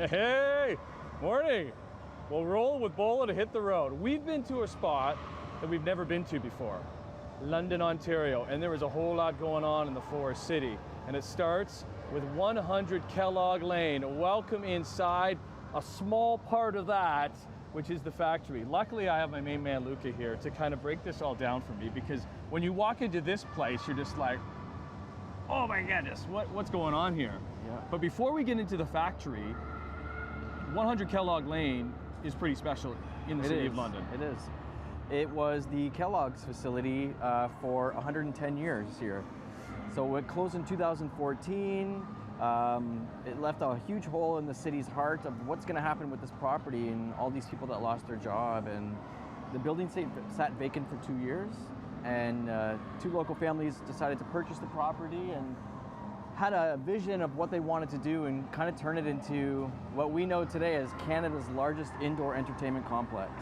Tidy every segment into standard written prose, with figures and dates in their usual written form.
Hey, morning. Well, roll with Bolen to hit the road. We've been to a spot that we've never been to before, London, Ontario, and there was a whole lot going on in the Forest City. And it starts with 100 Kellogg Lane. Welcome inside a small part of that, which is the factory. Luckily, I have my main man, Luca, here to kind of break this all down for me, because when you walk into this place, you're just like, oh my goodness, what's going on here? Yeah. But before we get into the factory, 100 Kellogg Lane is pretty special in the city of London. It is. It was the Kellogg's facility for 110 years here. So it closed in 2014. It left a huge hole in the city's heart of what's going to happen with this property and all these people that lost their job. And the building sat vacant for 2 years. And two local families decided to purchase the property and had a vision of what they wanted to do and kind of turn it into what we know today as Canada's largest indoor entertainment complex.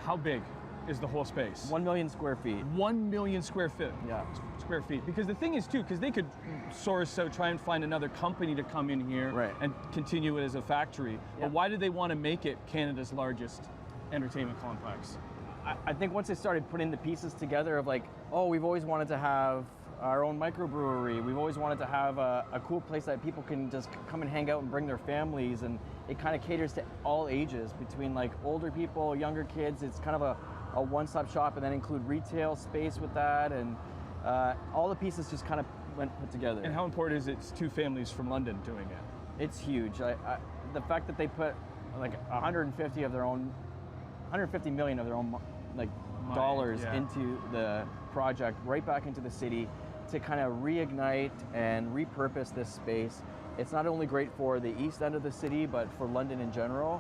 How big is the whole space? 1 million square feet. 1 million square feet. Yeah. Square feet. Because the thing is too, because they could source out, try and find another company to come in here right. and continue it as a factory. Yeah. But why did they want to make it Canada's largest entertainment complex? I think once they started putting the pieces together of like, oh, we've always wanted to have our own microbrewery. We've always wanted to have a cool place that people can just come and hang out and bring their families, and it kind of caters to all ages, between like older people, younger kids. It's kind of a one-stop shop, and then include retail space with that, and all the pieces just kind of went put together. And how important is it? It's two families from London doing it? It's huge. The fact that they put like 150 million of their own dollars into the project, right back into the city, to kind of reignite and repurpose this space. It's not only great for the east end of the city, but for London in general.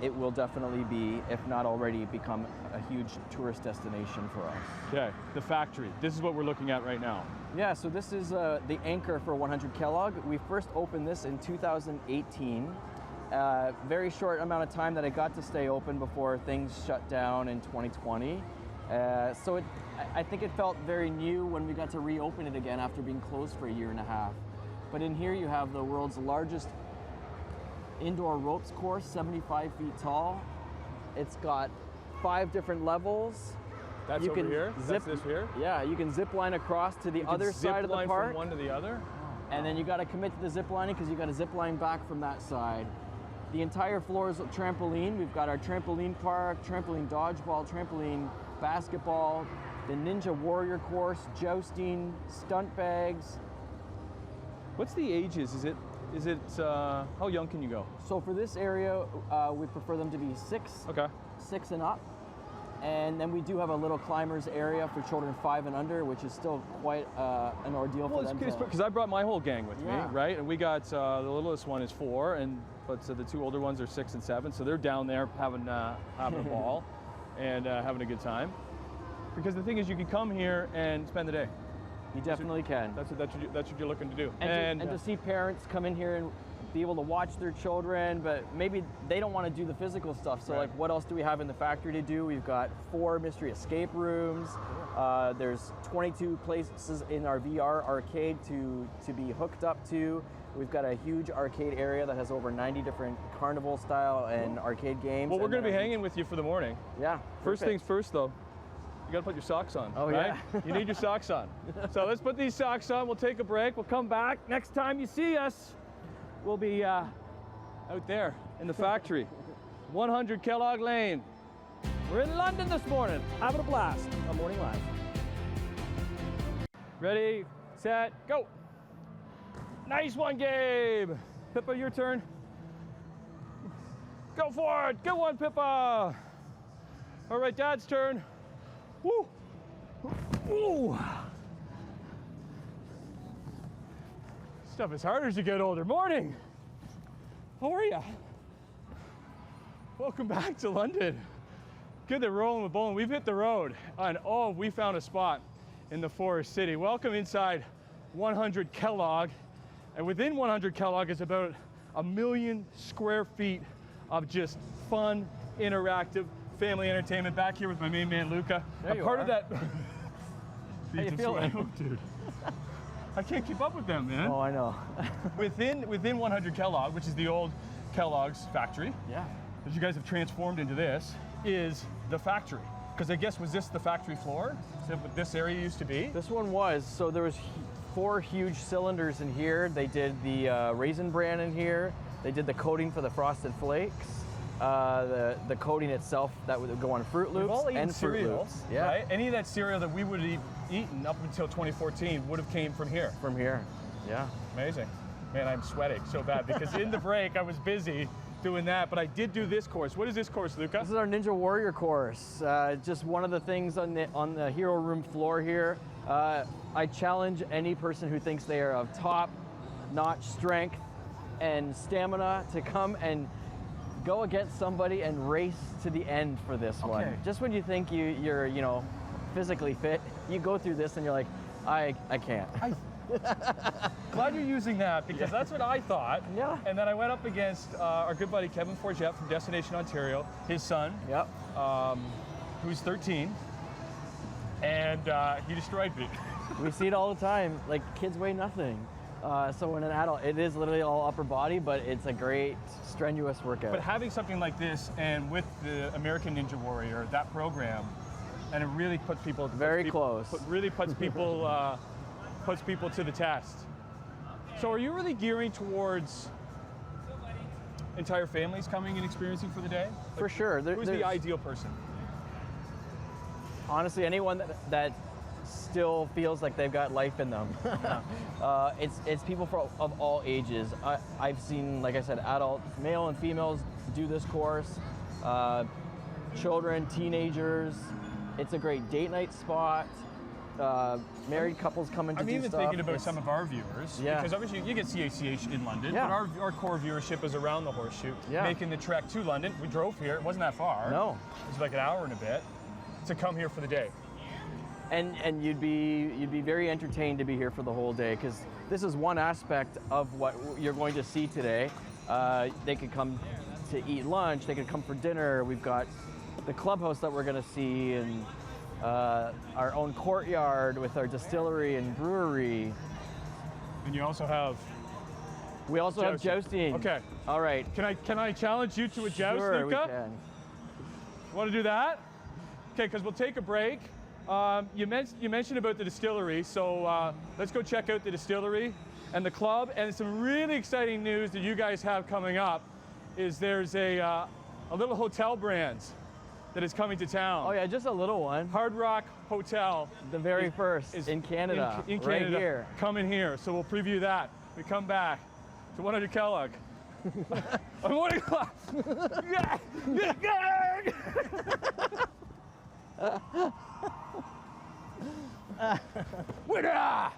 It will definitely be, if not already, become a huge tourist destination for us. Okay, the factory. This is what we're looking at right now. Yeah, so this is the anchor for 100 Kellogg. We first opened this in 2018. Very short amount of time that it got to stay open before things shut down in 2020. So I think it felt very new when we got to reopen it again after being closed for a year and a half. But in here you have the world's largest indoor ropes course, 75 feet tall. It's got 5 different levels. That's over here? That's this here? Yeah, you can zip line across to the other side of the park. From one to the other? And then you got to commit to the zip lining because you got to zip line back from that side. The entire floor is a trampoline. We've got our trampoline park, trampoline dodgeball, trampoline basketball, the Ninja Warrior course, jousting, stunt bags. What's the ages? Is it how young can you go? So for this area, we prefer them to be 6 and up. And then we do have a little climbers area for children 5 and under, which is still quite an ordeal for them. Because I brought my whole gang with me, right? And we got the littlest one is 4, but the 2 older ones are 6 and 7, so they're down there having a ball and having a good time. Because the thing is, you can come here and spend the day. You definitely can. That's what you're looking to do. And to see parents come in here and be able to watch their children, but maybe they don't want to do the physical stuff. So like, what else do we have in the factory to do? We've got 4 mystery escape rooms. There's 22 places in our VR arcade to be hooked up to. We've got a huge arcade area that has over 90 different carnival style and arcade games. Well, we're going to be hanging with you for the morning. Yeah. First things first, though. You got to put your socks on. Oh, right? yeah. You need your socks on. So let's put these socks on. We'll take a break. We'll come back. Next time you see us, we'll be out there in the factory. 100 Kellogg Lane. We're in London this morning, having a blast on Morning Live. Ready, set, go. Nice one, Gabe. Pippa, your turn. Go for it. Good one, Pippa. All right, Dad's turn. Woo. Ooh. Stuff is harder as you get older. Morning. How are you? Welcome back to London. Good that Rollin With Bolen. We've hit the road and we found a spot in the Forest City. Welcome inside 100 Kellogg. And within 100 Kellogg is about 1 million square feet of just fun, interactive family entertainment. Back here with my main man, Luca. There you part are. of that. How you feeling? Dude. I can't keep up with them, man. Oh, I know. Within 100 Kellogg, which is the old Kellogg's factory, Yeah. that you guys have transformed into this, is the factory. Because I guess, was this the factory floor? Is that what this area used to be? This one was. So there was 4 huge cylinders in here. They did the Raisin Bran in here. They did the coating for the Frosted Flakes. The coating itself that would go on Fruit Loops We've all eaten and Fruit cereal, Loops. Yeah. right? Any of that cereal that we would have eaten up until 2014 would have came from here. From here. Yeah. Amazing. Man, I'm sweating so bad because in the break I was busy doing that, but I did do this course. What is this course, Luca? This is our Ninja Warrior course. Just one of the things on the Hero Room floor here. I challenge any person who thinks they are of top-notch strength and stamina to come and go against somebody and race to the end for this one. Just when you think you're physically fit, you go through this and you're like, I can't. Glad you're using that because that's what I thought. Yeah. And then I went up against our good buddy Kevin Forget from Destination Ontario, his son, Yep. who's 13, and he destroyed me. We see it all the time. Like, kids weigh nothing. So when an adult, it is literally all upper body, but it's a great strenuous workout. But having something like this, and with the American Ninja Warrior, that program, and it really puts people close. Really puts people to the test. So are you really gearing towards entire families coming and experiencing for the day? For sure. Who's the ideal person? Honestly, anyone that still feels like they've got life in them. It's people of all ages. I've seen, like I said, adults, male and females do this course. Children, teenagers. It's a great date night spot. Married couples come in to I'm do even stuff. thinking about some of our viewers, because obviously you get CACH in London, Yeah. but our core viewership is around the Horseshoe, Yeah. making the trek to London. We drove here, it wasn't that far. No. It was like an hour and a bit to come here for the day. And you'd be very entertained to be here for the whole day, because this is one aspect of what you're going to see today. They could come to eat lunch, they could come for dinner. We've got the Clubhouse that we're going to see, and our own Courtyard with our Distillery and Brewery. And you also have... We also have jousting. Okay. All right. Can I challenge you to a joust, Sure, Luca? we can. Want to do that? Okay, because we'll take a break. You mentioned about the Distillery, so let's go check out the Distillery and the club. And some really exciting news that you guys have coming up is there's a little hotel brand that is coming to town. Oh yeah, just a little one. Hard Rock Hotel. The very first is in Canada. In Canada, right here. Coming here. So we'll preview that. We come back to 100 Kellogg. I'm 1 o'clock. Winner!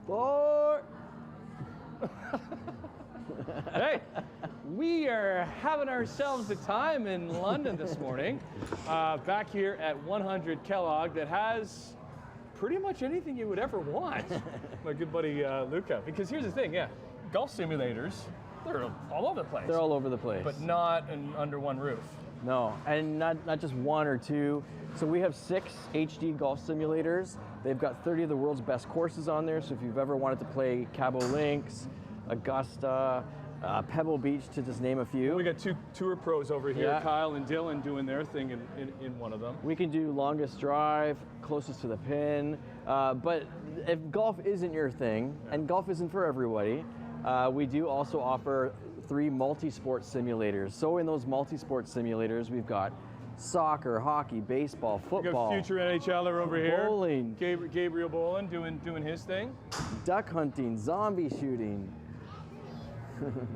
Four. Hey, we are having ourselves a time in London this morning, back here at 100 Kellogg, that has pretty much anything you would ever want, my good buddy Luca. Because here's the thing, golf simulators, they're all over the place. They're all over the place. But not under one roof. No, and not just one or two. So we have 6 HD golf simulators. They've got 30 of the world's best courses on there. So if you've ever wanted to play Cabo Links, Augusta, Pebble Beach, to just name a few. We got 2 tour pros over here, Yeah. Kyle and Dylan, doing their thing in one of them. We can do longest drive, closest to the pin. But if golf isn't your thing, and golf isn't for everybody, we do also offer 3 multi-sport simulators. So in those multi-sport simulators, we've got soccer, hockey, baseball, We football, got future NHLer over here. bowling, Gabriel Bolen doing his thing. duck hunting, zombie shooting.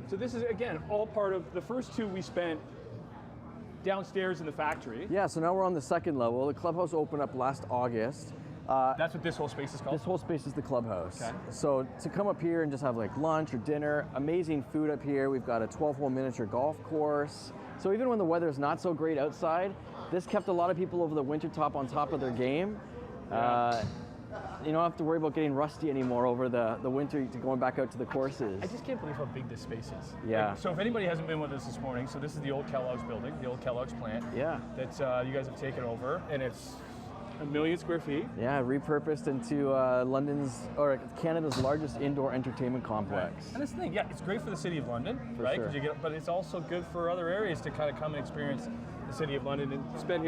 So this is, again, all part of the first 2 we spent downstairs in the factory. Yeah, so now we're on the 2nd level. The Clubhouse opened up last August. That's what this whole space is called? This whole space is the Clubhouse. Okay. So to come up here and just have like lunch or dinner, amazing food up here. We've got a 12-hole miniature golf course. So even when the weather's not so great outside, this kept a lot of people over the winter top on top of their game. Yeah. You don't have to worry about getting rusty anymore over the winter to going back out to the courses. I just can't believe how big this space is. Yeah. Like, so if anybody hasn't been with us this morning, so this is the old Kellogg's building, the old Kellogg's plant. Yeah. That you guys have taken over, and it's 1 million square feet. Yeah, repurposed into London's or Canada's largest indoor entertainment complex. Right. And this thing, yeah, it's great for the city of London, For right? sure. 'Cause but it's also good for other areas to kind of come and experience the city of London and stay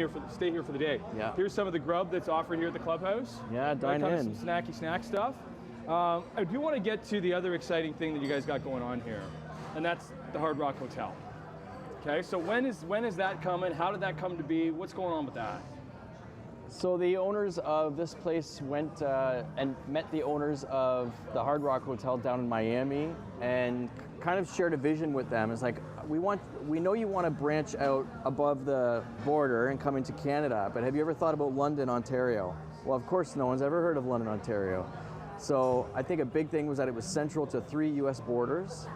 here for the day. Yeah. Here's some of the grub that's offered here at the Clubhouse. Yeah, dine Kind of in. some snacky snack stuff. I do want to get to the other exciting thing that you guys got going on here, and that's the Hard Rock Hotel. Okay, so when is that coming? How did that come to be? What's going on with that? So the owners of this place went and met the owners of the Hard Rock Hotel down in Miami and kind of shared a vision with them. It's like, we know you want to branch out above the border and come into Canada, but have you ever thought about London, Ontario? Well, of course, no one's ever heard of London, Ontario. So I think a big thing was that it was central to 3 US borders.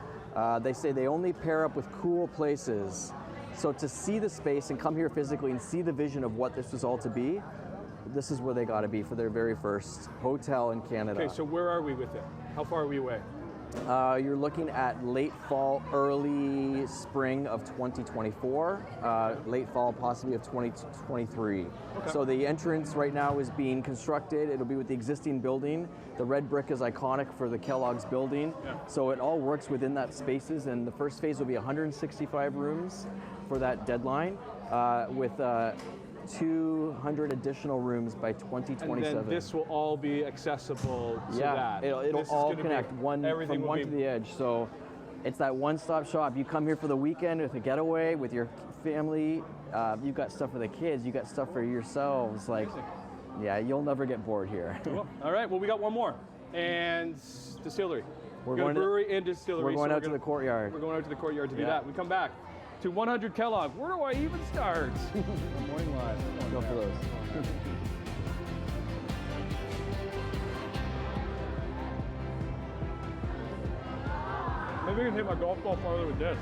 They say they only pair up with cool places. So to see the space and come here physically and see the vision of what this was all to be, this is where they got to be for their very first hotel in Canada. Okay, so where are we with it? How far are we away? You're looking at late fall, early spring of 2024, late fall possibly of 2023. Okay. So the entrance right now is being constructed. It'll be with the existing building. The red brick is iconic for the Kellogg's building. Yeah. So it all works within that spaces, and the first phase will be 165 rooms for that deadline with 200 additional rooms by 2027. And then this will all be accessible to that. It'll This is all gonna be- connect everything from will one be- to the edge. So it's that one-stop shop. You come here for the weekend with a getaway with your family. You've got stuff for the kids. You got stuff for yourselves. Like, Amazing. yeah, you'll never get bored here. Cool. All right, well, we got one more. And Distillery. We're We got a going to- brewery and distillery. We're going so out to the Courtyard. We're going out to the Courtyard to do Yeah. that. We come back to 100 Kellogg. Where do I even start? Morning live. Go for those. Maybe I can hit my golf ball farther with this.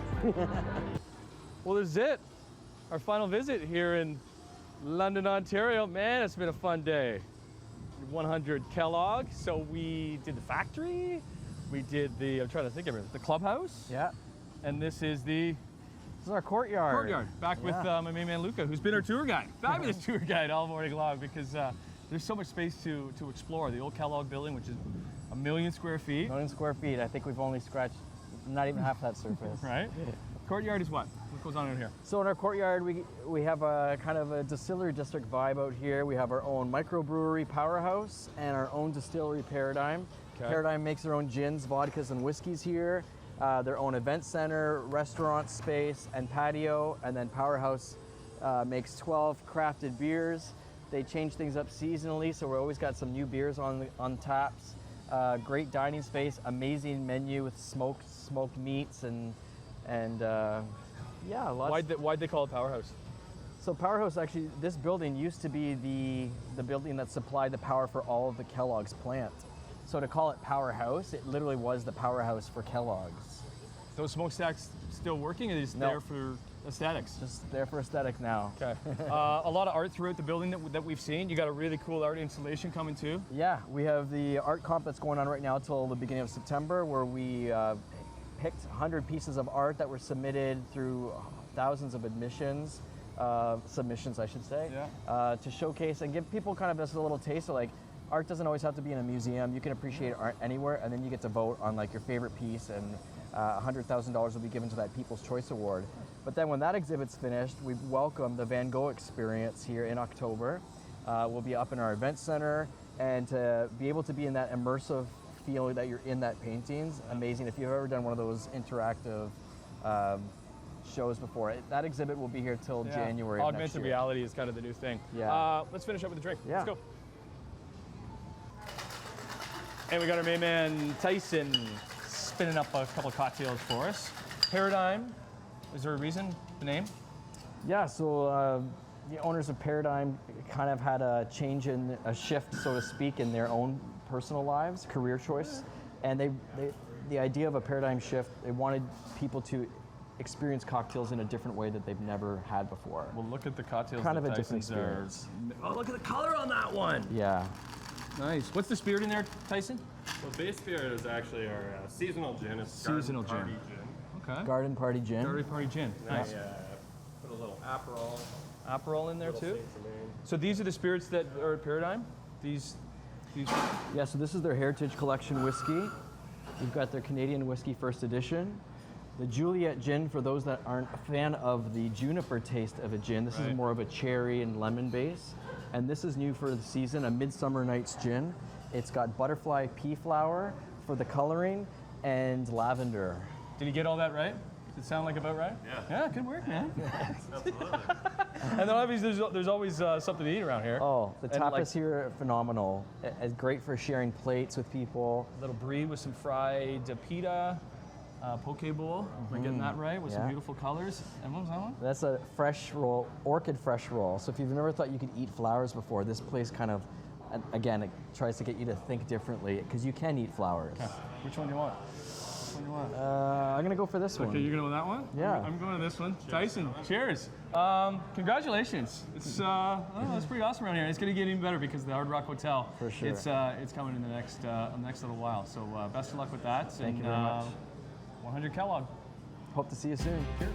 Well, this is it. Our final visit here in London, Ontario. Man, it's been a fun day. 100 Kellogg. So we did the factory. We did I'm trying to think of it, the Clubhouse. Yeah. And this is the This is our Courtyard. Courtyard. Back with my main man Luca, who's been our tour guide. Fabulous tour guide all morning long because there's so much space to explore. The old Kellogg building, which is 1 million square feet. 1 million square feet. I think we've only scratched not even half that surface. Right? Courtyard is what? What goes on in here? So in our Courtyard, we have a kind of a distillery district vibe out here. We have our own microbrewery Powerhouse and our own distillery Paradigm. Okay. Paradigm makes their own gins, vodkas, and whiskeys here. Their own event center, restaurant space, and patio. And then Powerhouse makes 12 crafted beers. They change things up seasonally, so we always got some new beers on taps. Great dining space, amazing menu with smoked meats and yeah, lots. Why'd they call it Powerhouse? So Powerhouse, actually, this building used to be the building that supplied the power for all of the Kellogg's plant. So to call it Powerhouse, it literally was the powerhouse for Kellogg's. Those smokestacks still working, or are they just No. there for aesthetics? Just there for aesthetic now. Okay. A lot of art throughout the building that we've seen. You got a really cool art installation coming too. Yeah, we have the art comp that's going on right now till the beginning of September, where we picked 100 pieces of art that were submitted through thousands of submissions, I should say, to showcase and give people kind of just a little taste of like, art doesn't always have to be in a museum. You can appreciate art anywhere, and then you get to vote on like your favorite piece, and $100,000 will be given to that People's Choice Award. But then when that exhibit's finished, we welcome the Van Gogh experience here in October. We'll be up in our event center, and to be able to be in that immersive feeling that you're in that painting's amazing. If you've ever done one of those interactive shows before, that exhibit will be here till January of next Augmented year. reality is kind of the new thing. Yeah. Let's finish up with a drink. Yeah. Let's go. And we got our main man Tyson spinning up a couple of cocktails for us. Paradigm. Is there a reason, the name? Yeah, so the owners of Paradigm kind of had a shift, so to speak, in their own personal lives, career choice. And the idea of a paradigm shift, they wanted people to experience cocktails in a different way that they've never had before. Well, look at the cocktails. Kind that of a different Tyson's are. experience. Oh, look at the color on that one. Yeah. Nice. What's the spirit in there, Tyson? So base spirit is actually our seasonal gin. It's Seasonal Garden gin. Party gin. Okay. Garden Party Gin. Dirty Party Gin. And Nice. I put a little Aperol Aperol in there Little too. Saint Germain. So these are the spirits that are at Paradigm? These. Yeah, so this is their Heritage Collection whiskey. We've got their Canadian Whiskey First Edition. The Juliet Gin, for those that aren't a fan of the juniper taste of a gin, this Right. is more of a cherry and lemon base. And this is new for the season, a Midsummer Night's Gin. It's got butterfly pea flower for the coloring and lavender. Did you get all that right? Does it sound like about right? Yeah. Yeah, good work, man. Absolutely. And then obviously there's always something to eat around here. Oh, the And tapas like- here are phenomenal. It's great for sharing plates with people. A little brie with some fried pita, poke bowl. Am I getting that right? With some Yeah. beautiful colors. And what was that one? That's a fresh roll, orchid fresh roll. So if you've never thought you could eat flowers before, this place kind of, again, it tries to get you to think differently because you can eat flowers. Which one do you want? Which one do you want? I'm gonna go for this one. Okay, you're going with that one? Yeah. I'm going to this one. Tyson, cheers. Congratulations. It's it's pretty awesome around here. It's going to get even better because the Hard Rock Hotel. For sure. It's coming in the next little while. So best of luck with that. Thank you very much. 100 Kellogg. Hope to see you soon. Cheers.